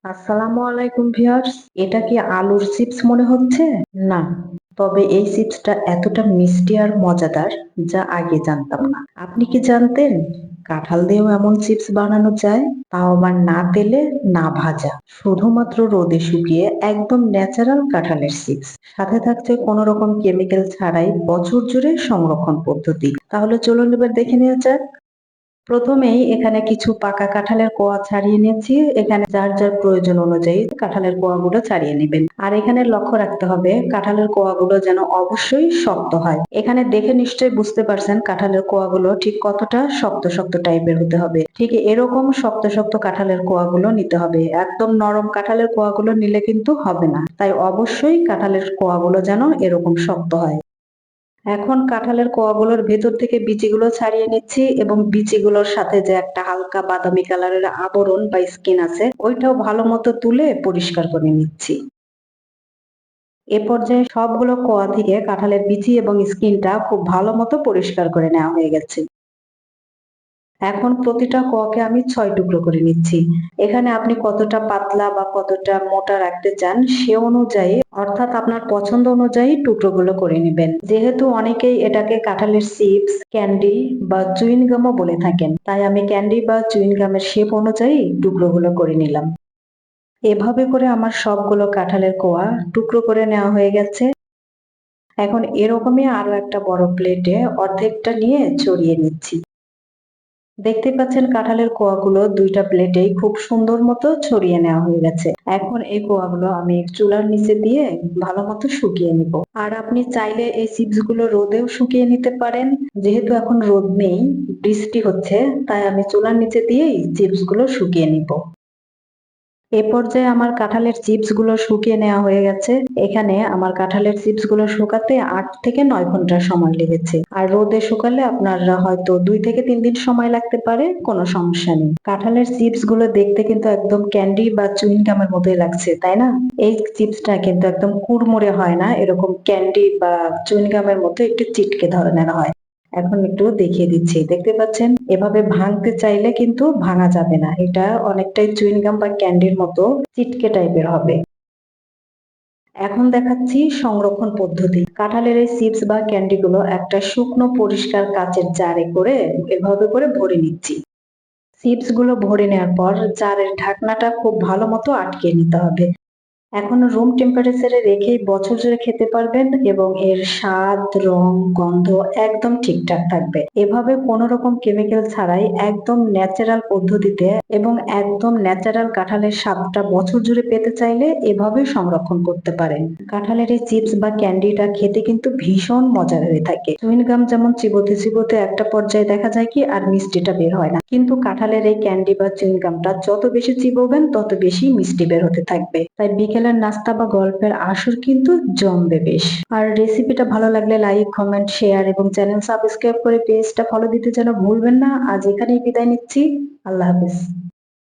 আসসালামু আলাইকুম ভিউয়ার্স। এটা কি আলুর চিপস মনে হচ্ছে? না, তবে এই চিপসটা এতটা মিষ্টি আর মজাদার যা আগে জানতাম না। আপনি কি জানতেন কাঁঠাল দিয়েও এমন চিপস বানানো যায়? তাও আবার না তেলে না ভাজা, শুধুমাত্র রোদে শুকিয়ে একদম ন্যাচারাল কাঁঠালের চিপস। সাথে থাকছে কোনো রকম কেমিক্যাল ছাড়াই বছর জুড়ে সংরক্ষণ পদ্ধতি। তাহলে চলুন এবার দেখে নেওয়া যাক। প্রথমেই এখানে কিছু পাকা কাঁঠালের কোয়া ছাড়িয়ে নিয়েছি। এখানে যার যার প্রয়োজন অনুযায়ী কাঁঠালের কোয়াগুলো ছাড়িয়ে নেবেন। আর এখানে লক্ষ্য রাখতে হবে কাঁঠালের কোয়াগুলো যেন অবশ্যই শক্ত হয়। এখানে দেখে নিশ্চয়ই বুঝতে পারছেন কাঁঠালের কোয়াগুলো ঠিক কতটা শক্ত শক্ত টাইপের হতে হবে। ঠিক এরকম শক্ত শক্ত কাঁঠালের কোয়াগুলো নিতে হবে। একদম নরম কাঁঠালের কোয়াগুলো নিলে কিন্তু হবে না। তাই অবশ্যই কাঁঠালের কোয়াগুলো যেন এরকম শক্ত হয়। এখন কাঁঠালের কোয়াগুলোর ভেতর থেকে বিচিগুলো ছাড়িয়ে নিচ্ছি এবং বিচিগুলোর সাথে যে একটা হালকা বাদামি কালারের আবরণ বা স্কিন আছে ওইটাও ভালো মতো তুলে পরিষ্কার করে নিচ্ছি। এ পর্যায়ে সবগুলো কোয়া থেকে কাঁঠালের বিচি এবং স্কিনটা খুব ভালো মতো পরিষ্কার করে নেওয়া হয়ে গেছে। এখন প্রতিটা কোয়াকে আমি ৬ টুকরো করে নিচ্ছি। এখানে আপনি কতটা পাতলা বা কতটা মোটা রাখতে চান সে অনুযায়ী অর্থাৎ আপনার পছন্দ অনুযায়ী টুকরোগুলো করে নিবেন। যেহেতু অনেকেই এটাকে কাঁঠালের চিপস, ক্যান্ডি বা চুইং গামও বলে থাকেন, তাই আমি ক্যান্ডি বা চুইং গামের শেপ অনুযায়ী টুকরোগুলো করে নিলাম। এভাবে করে আমার সবগুলো কাঁঠালের কোয়া টুকরো করে নেওয়া হয়ে গেছে। এখন এরকমই আরো একটা বড় প্লেটে অর্ধেকটা নিয়ে ছড়িয়ে নিচ্ছি। দেখতে পাচ্ছেন কাঁঠালের কোয়াগুলো ২টা প্লেটেই খুব সুন্দর মতো ছড়িয়ে নেওয়া হয়ে গেছে। এখন এই কোয়াগুলো আমি চুলার নিচে দিয়ে ভালো মতো শুকিয়ে নিব। আর আপনি চাইলে এই চিপস গুলো রোদেও শুকিয়ে নিতে পারেন। যেহেতু এখন রোদ নেই, বৃষ্টি হচ্ছে, তাই আমি চুলার নিচে দিয়েই চিপস গুলো শুকিয়ে নিব। এ পর্যায়ে আমার কাঁঠালের চিপস গুলো শুকিয়ে নেওয়া হয়ে গেছে। এখানে আমার কাঁঠালের চিপস গুলো শুকাতে ৮ থেকে ৯ ঘন্টা সময় লেগেছে। আর রোদে শুকালে আপনার হয়তো ২ থেকে ৩ দিন সময় লাগতে পারে, কোনো সমস্যা নেই। কাঁঠালের চিপস গুলো দেখতে কিন্তু একদম ক্যান্ডি বা চুইং গামের মতোই লাগছে, তাই না? এই চিপসটা কিন্তু একদম কুড়মুড়ে হয় না, এরকম ক্যান্ডি বা চুইং গামের মতো একটু চিটকে ধরনের হয়। এখন একটু দেখিয়ে দিচ্ছি। দেখতে পাচ্ছেন? এভাবে ভাঙতে চাইলে কিন্তু ভাঙা যাবে না। এটা অনেকটাই চুইং গাম বা ক্যান্ডির মতো চিটকে টাইপের হবে। এখন দেখাচ্ছি সংরক্ষণ পদ্ধতি। কাঁঠালের এই চিপস বা ক্যান্ডি গুলো একটা শুকনো পরিষ্কার কাচের জারে করে এভাবে করে ভরে নিচ্ছি। চিপস গুলো ভরে নেওয়ার পর জারের ঢাকনাটা খুব ভালো মতো আটকে নিতে হবে। এখন রুম টেম্পারেচারে রেখেই বছর জুড়ে খেতে পারবেন এবং এর স্বাদ, রং, গন্ধ একদম ঠিকঠাক থাকবে। এভাবে কোনো রকম কেমিক্যাল ছাড়াই একদম ন্যাচারাল পদ্ধতিতে এবং একদম ন্যাচারাল কাঁঠালের স্বাদটা বছর জুড়ে পেতে চাইলে এভাবে সংরক্ষণ করতে পারেন। কাঁঠালের এই চিপস বা ক্যান্ডিটা খেতে কিন্তু ভীষণ মজার হয়ে থাকে। চুইং গাম যেমন চিবোতে চিবোতে একটা পর্যায়ে দেখা যায় কি আর মিষ্টিটা বের হয় না, কিন্তু কাঁঠালের এই ক্যান্ডি বা চুইং গামটা যত বেশি চিবোবেন তত বেশি মিষ্টি বের হতে থাকবে। তাই বিকেলের নাস্তা বা গল্পের আসর কিন্তু জমবে বেশ। আর রেসিপিটা ভালো লাগলে লাইক, কমেন্ট, শেয়ার এবং চ্যানেল সাবস্ক্রাইব করে পেজটা ফলো দিতে যেন ভুলবেন না। আজ এখানেই বিদায় নিচ্ছি। আল্লাহ হাফেজ।